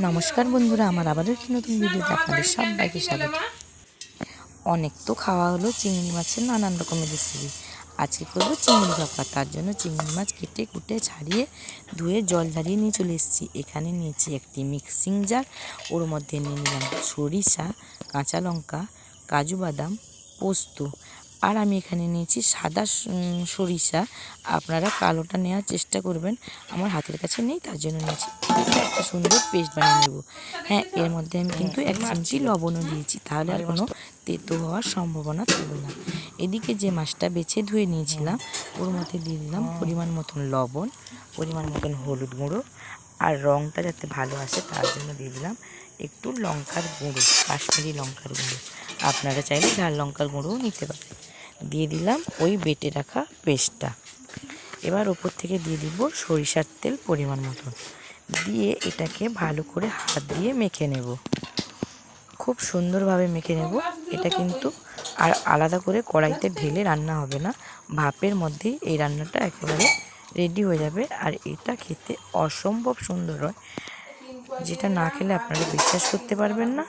নমস্কার বন্ধুরা, আমার আবারও একটি নতুন ভিডিওতে আপনাদের সবাইকে স্বাগত। অনেক তো খাওয়া হলো চিংড়ি মাছের নানান রকমের রেসিপি। আজকে করবো চিংড়ি ভাপা। তার জন্য চিংড়ি মাছ কেটে কুটে ছাড়িয়ে ধুয়ে জল ঝরিয়ে নিয়ে চলে এসেছি। এখানে নিয়েছি একটি মিক্সিং জার, ওর মধ্যে নিয়ে নিলাম সরিষা, কাঁচা লঙ্কা, কাজু বাদাম, পোস্ত। আর আমি এখানে নিয়েছি সাদা সরিষা, আপনারা কালোটা নেওয়ার চেষ্টা করবেন, আমার হাতের কাছে নেই তার জন্য নিয়েছি। একটা সুন্দর পেস্ট বানিয়ে নেব। হ্যাঁ, এর মধ্যে আমি কিন্তু 1 চিমটি লবণও দিয়েছি, তাহলে আর কোনো তেতো হওয়ার সম্ভাবনা থাকবে না। এদিকে যে মাছটা বেছে ধুয়ে নিয়েছিলাম ওর মধ্যে দিয়ে দিলাম পরিমাণ মতন লবণ, পরিমাণ মতন হলুদ গুঁড়ো, আর রঙটা যাতে ভালো আসে তার জন্য দিয়ে দিলাম একটু লঙ্কার গুঁড়ো, কাশ্মীরি লঙ্কার গুঁড়ো। আপনারা চাইলে ঝাল লঙ্কার গুঁড়োও নিতে পারেন। দিয়ে দিলাম ওই বেটে রাখা পেস্টটা। এবার ওপর থেকে দিয়ে দিব সরিষার তেল পরিমাণ মতন, দিয়ে এটাকে ভালো করে হাত দিয়ে মেখে নেব। খুব সুন্দরভাবে মেখে নেব। এটা কিন্তু আর আলাদা করে কড়াইতে ঢেলে রান্না হবে না, ভাপের মধ্যেই এই রান্নাটা একেবারে রেডি হয়ে যাবে। আর এটা খেতে অসম্ভব সুন্দর হয়, যেটা না খেলে আপনারা বিশ্বাস করতে পারবেন না।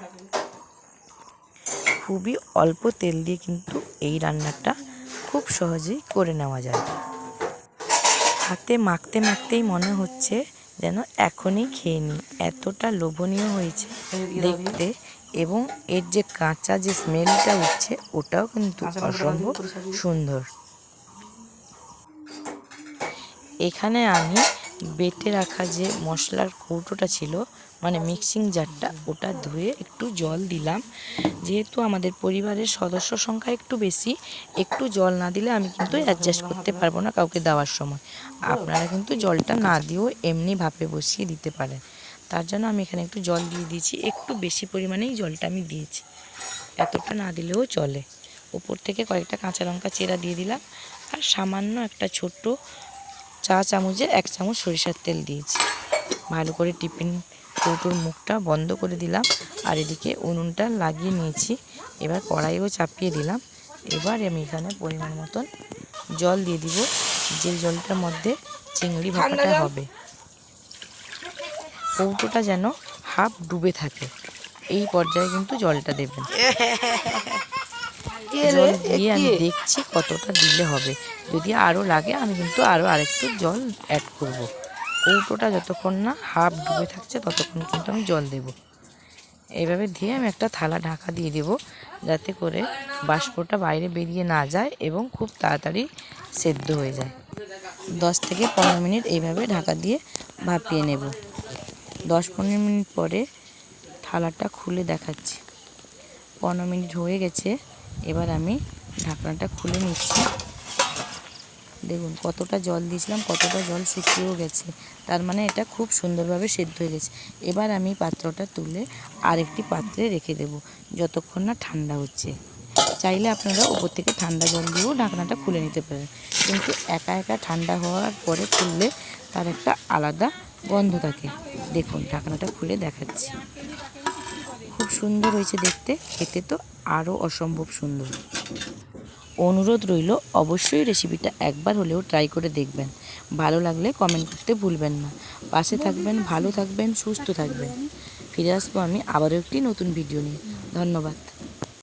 খুবই অল্প তেল দিয়ে কিন্তু এই রান্নাটা খুব সহজেই করে নেওয়া যায়। হাতে মাখতে মাখতেই মনে হচ্ছে যেন এখনই খেয়ে নিই, এতটা লোভনীয় হয়েছে দেখতে। এবং এর যে কাঁচা যে স্মেলটা উঠছে ওটাও কিন্তু অসম্ভব সুন্দর। এখানে আমি বেটে রাখা যে মশলার কৌটোটা ছিল, মানে মিক্সিং জারটা, ওটা ধুয়ে একটু জল দিলাম। যেহেতু আমাদের পরিবারের সদস্য সংখ্যা একটু বেশি, একটু জল না দিলে আমি কিন্তু অ্যাডজাস্ট করতে পারবো না কাউকে দেওয়ার সময়। আপনারা কিন্তু জলটা না দিয়েও এমনি ভাপে বসিয়ে দিতে পারেন। তার জন্য আমি এখানে একটু জল দিয়ে দিয়েছি, একটু বেশি পরিমাণেই জলটা আমি দিয়েছি, এতটা না দিলেও চলে। উপর থেকে কয়েকটা কাঁচা লঙ্কা চেরা দিয়ে দিলাম, আর সামান্য একটা ছোট্ট চা চামচের 1 চামচ সরিষার তেল দিয়েছি। ভালো করে টিফিন কৌটোর মুখটা বন্ধ করে দিলাম, আর এদিকে উনুনটা লাগিয়ে নিয়েছি। এবার কড়াইও চাপিয়ে দিলাম। এবার আমি এখানে পরিমাণ মতন জল দিয়ে দিব, যে জলটার মধ্যে চিংড়ি ভাপাটা হবে। কৌটোটা যেন হাফ ডুবে থাকে, এই পর্যায়ে কিন্তু জলটা দেবেন। জল দিয়ে আমি দেখছি কতটা দিলে হবে, যদি আরও লাগে আমি কিন্তু আরেকটু জল অ্যাড করব। কৌটোটা যতক্ষণ না হাফ ডুবে থাকছে ততক্ষণ কিন্তু আমি জল দেব। এইভাবে দিয়ে আমি একটা থালা ঢাকা দিয়ে দেব, যাতে করে বাষ্পটা বাইরে বেরিয়ে না যায় এবং খুব তাড়াতাড়ি সেদ্ধ হয়ে যায়। 10 থেকে 15 মিনিট এইভাবে ঢাকা দিয়ে ভাপিয়ে নেব। 10-15 মিনিট পরে থালাটা খুলে দেখাচ্ছি। 15 মিনিট হয়ে গেছে। এবার আমি ঢাকনাটা খুলে নিচ্ছি। দেখুন কতটা জল দিয়েছিলাম, কতটা জল শুকিয়েও গেছে, তার মানে এটা খুব সুন্দরভাবে সেদ্ধ হয়ে গেছে। এবার আমি পাত্রটা তুলে আরেকটি পাত্রে রেখে দেব, যতক্ষণ না ঠান্ডা হচ্ছে। চাইলে আপনারা উপর থেকে ঠান্ডা জল দিয়েও ঢাকনাটা খুলে নিতে পারেন, কিন্তু একা একা ঠান্ডা হওয়ার পরে খুললে তার একটা আলাদা গন্ধ থাকে। দেখুন ঢাকনাটা খুলে দেখাচ্ছি, খুব সুন্দর হয়েছে দেখতে, খেতে তো আরও অসম্ভব সুন্দর। অনুরোধ রইল অবশ্যই রেসিপিটা একবার হলেও ট্রাই করে দেখবেন। ভালো লাগলে কমেন্ট করতে ভুলবেন না। পাশে থাকবেন, ভালো থাকবেন, সুস্থ থাকবেন। ফিরে আসবো আমি আবারও একটি নতুন ভিডিও নিয়ে। ধন্যবাদ।